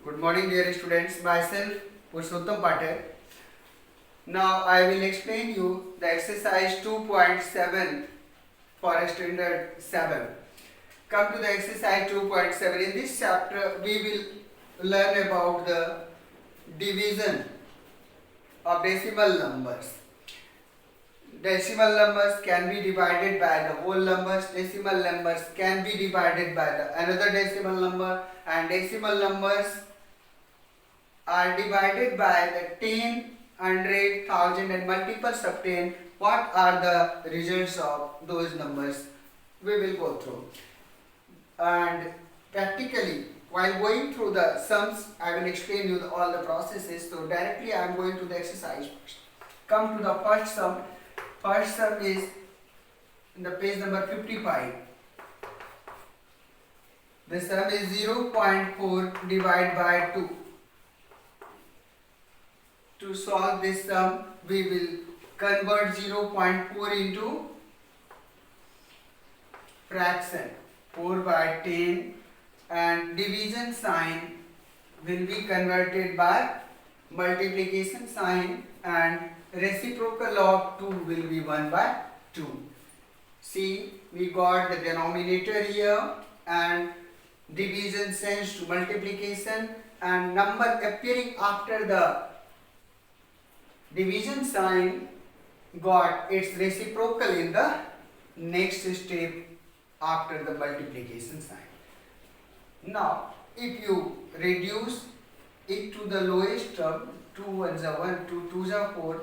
Good morning, dear students. Myself, Purushottam Patel. Now I will explain you the exercise 2.7 for standard 7. Come to the exercise 2.7. In this chapter, we will learn about the division of decimal numbers. Decimal numbers can be divided by the whole numbers. Decimal numbers can be divided by the another decimal number, and decimal numbers are divided by the 10, 100, 1000 and multiples of 10. What are the results of those numbers? We will go through. And practically, while going through the sums, I will explain you all the processes. So directly I am going to the exercise first. Come to the first sum. First sum is in the page number 55. The sum is 0.4 divided by 2. To solve this sum, we will convert 0.4 into fraction 4 by 10, and division sign will be converted by multiplication sign, and reciprocal of 2 will be 1 by 2. See, we got the denominator here and division change to multiplication, and number appearing after the division sign got its reciprocal in the next step after the multiplication sign. Now, if you reduce it to the lowest term, 2 1s are 1, 2 2s are 4,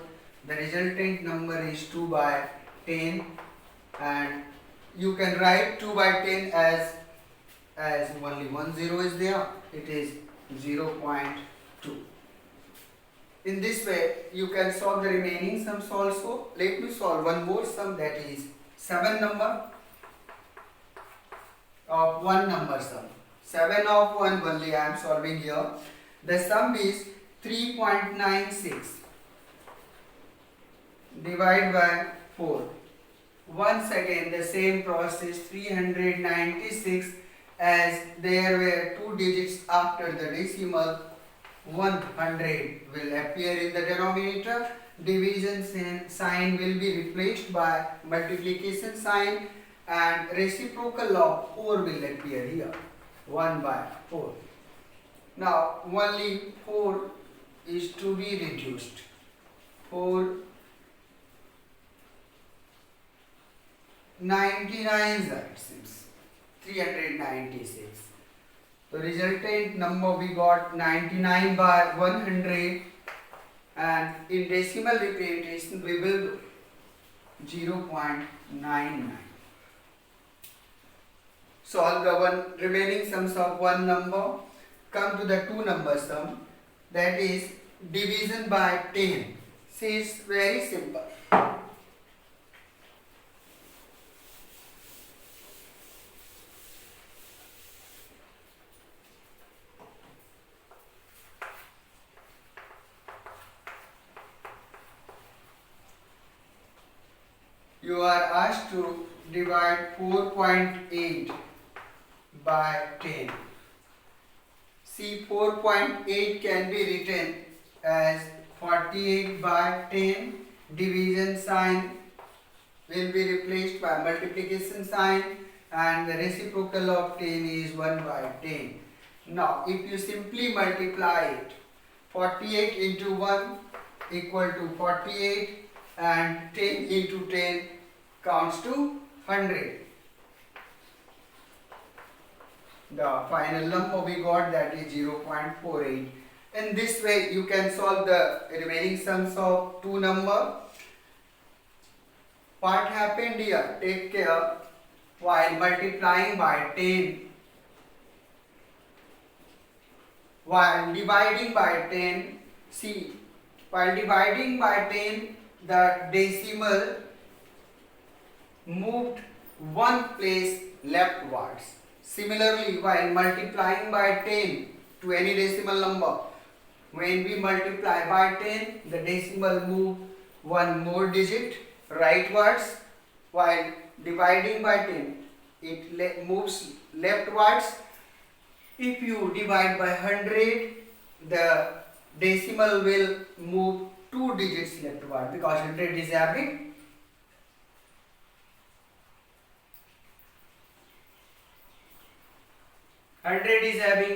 the resultant number is 2 by 10, and you can write 2 by 10 as only one zero is there, it is 0.2. In this way, you can solve the remaining sums also. Let me solve one more sum, that is 7 number of 1 number sum. 7 of 1 only I am solving here. The sum is 3.96 divided by 4. Once again the same process, 396, as there were 2 digits after the decimal. 100 will appear in the denominator. Division sign will be replaced by multiplication sign, and reciprocal of 4 will appear here, 1 by 4. Now only 4 is to be reduced. 4 99s it seems, 396. The resultant number we got 99 by 100, and in decimal representation we will do 0.99. Solve the one remaining sums of one number. Come to the 2 number sum, that is division by 10. See, it's very simple. You are asked to divide 4.8 by 10. See, 4.8 can be written as 48 by 10. Division sign will be replaced by multiplication sign, and the reciprocal of 10 is 1 by 10. Now, if you simply multiply it, 48 into 1 equal to 48, and 10 into 10 counts to 100. The final number we got, that is 0.48. In this way you can solve the remaining sums of 2 number. What happened here? Take care. While multiplying by 10, while dividing by 10, see, while dividing by 10, the decimal moved one place leftwards. Similarly, while multiplying by 10 to any decimal number, when we multiply by 10, the decimal moves one more digit rightwards. While dividing by 10, it moves leftwards. If you divide by 100, the decimal will move 2 digits leftward because 100 is having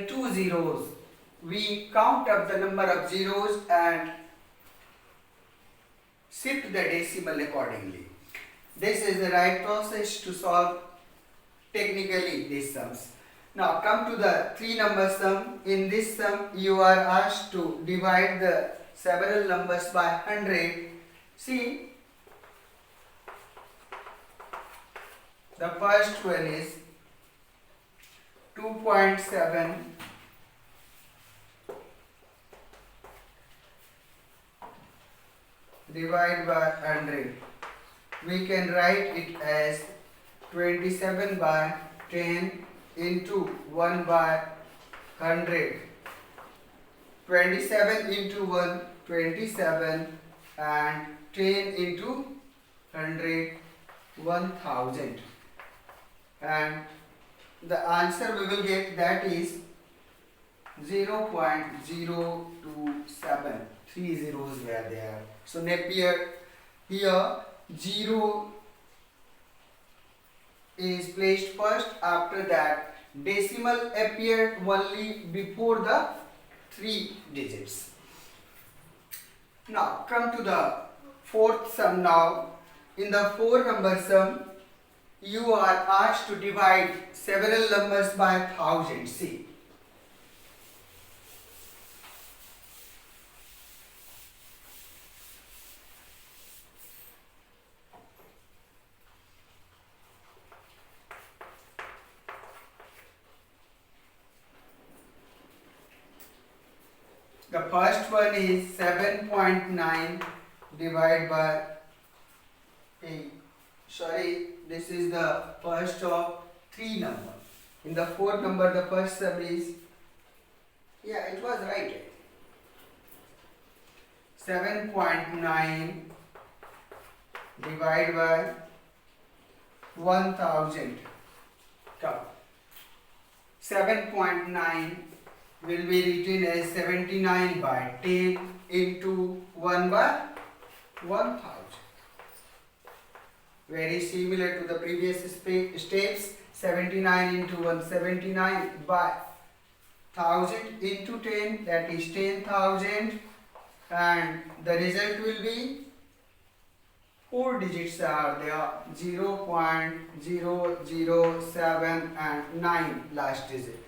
2 zeros. We count up the number of zeros and shift the decimal accordingly. This is the right process to solve technically these sums. Now come to the 3 number sum. In this sum you are asked to divide the several numbers by 100. See, the first one is 2.7 divided by 100. We can write it as 27 by 10 into 1 by 100. 27 into 1, 27, and 10 into 100, 1000. And the answer we will get, that is 0.027. 3 zeros were there. So Napier, here 0 is placed first. After that, decimal appeared only before the 3 digits. Now come to the fourth sum. Now in the 4 number sum, you are asked to divide several numbers by 1000. See, the first one is 7.9 divided by 8. Sorry, this is the first of 3 number. In the 4th number, the first sum is, yeah, it was right. 7.9 divided by 1000. Come. 7.9 will be written as 79 by 10 into 1 by 1000. Very similar to the previous steps. 79 into 1, 79 by 1000 into 10, that is 10,000, and the result will be 4 digits are there, 0.007 and 9 last digit.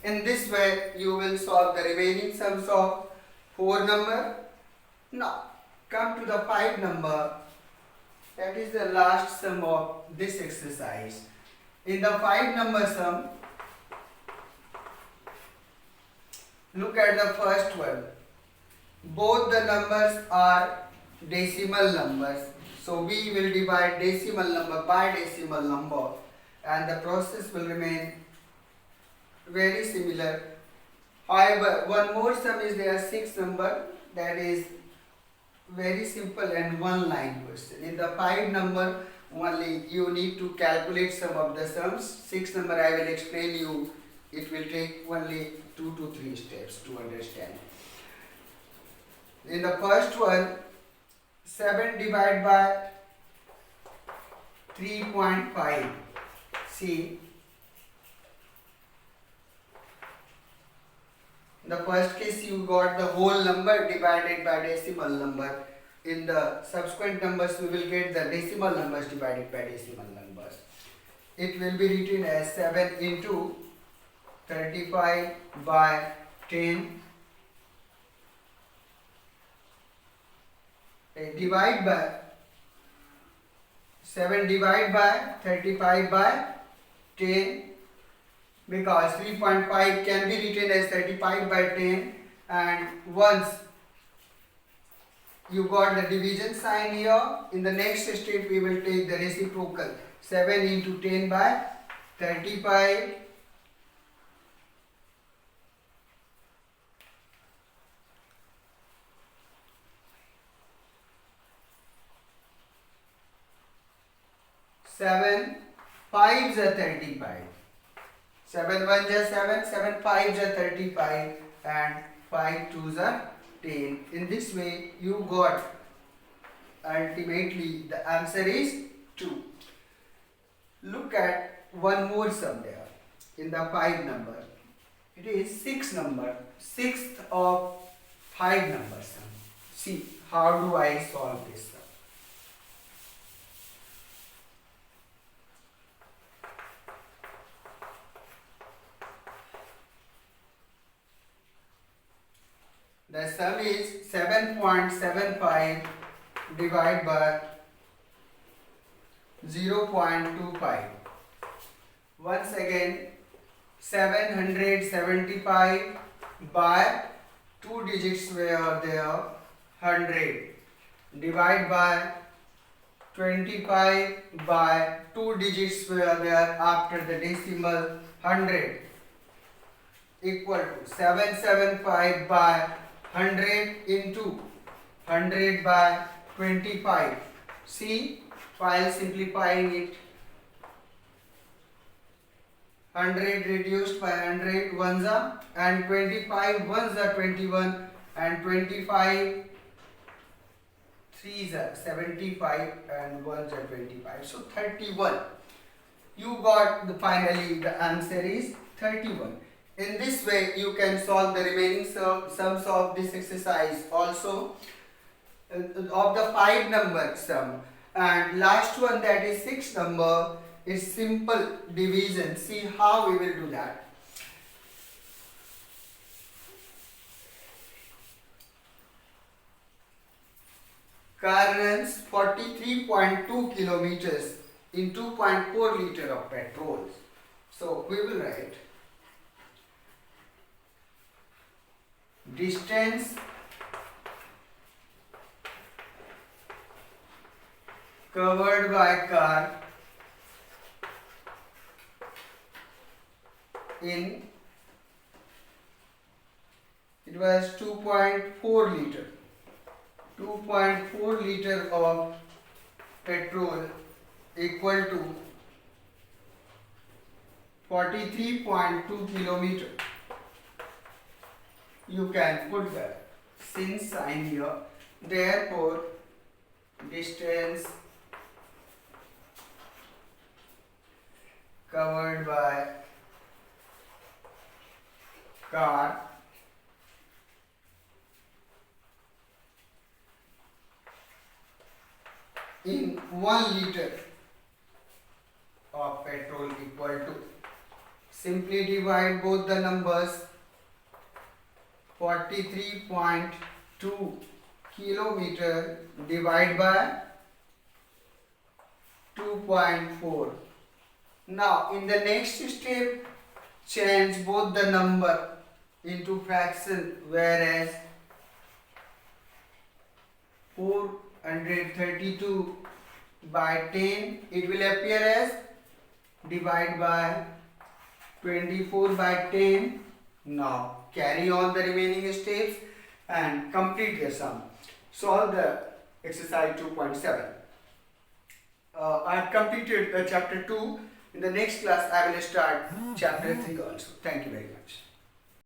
In this way you will solve the remaining sums of 4 number. Now come to the 5 number. That is the last sum of this exercise. In the 5 number sum, look at the first one. Both the numbers are decimal numbers. So we will divide decimal number by decimal number, and the process will remain very similar. However, one more sum is there, 6 number, that is very simple and one line question. In the 5 number only you need to calculate some of the sums. 6 number I will explain you. It will take only 2 to 3 steps to understand. In the first one, 7 divided by 3.5. See, in the first case you got the whole number divided by decimal number. In the subsequent numbers we will get the decimal numbers divided by decimal numbers. It will be written as 7 into 35 by 10 divide by 7 divided by 35 by 10, because 3.5 can be written as 35 by 10, and once you got the division sign here, in the next step we will take the reciprocal. 7 into 10 by 35 . Seven fives are 35. 7 1 is 7, 7 5 is 35 and 5 2 is 10. In this way you got ultimately the answer is 2. Look at one more sum there in the 5 number. It is 6 number, 6th of 5 number sum. See how do I solve this sum. The sum is 7.75 divided by 0.25. Once again, 775 by 2 digits were there, 100. Divide by 25 by 2 digits were there after the decimal, 100. Equal to 775 by 100 into 100 by 25. See, while simplifying it, 100 reduced by 100 ones are, and 25 ones are 21, and 25 threes are 75 and ones are 25. So 31. You got finally the answer is 31. In this way you can solve the remaining sums of this exercise also of the 5 number sum. And last one, that is 6 number, is simple division. See how we will do that. Car runs 43.2 kilometers in 2.4 liter of petrol. So we will write distance covered by car in, it was 2.4 liter. 2.4 liter of petrol equal to 43.2 kilometer. You can put the sin sign here. Therefore, distance covered by car in 1 liter of petrol equal to, simply divide both the numbers, 43.2 kilometer divide by 2.4. Now in the next step, change both the number into fraction, whereas 432 by 10, it will appear as divide by 24 by 10. Now carry on the remaining steps and complete the sum. Solve the exercise 2.7. I have completed chapter 2. In the next class I will start chapter 3 also. Thank you very much.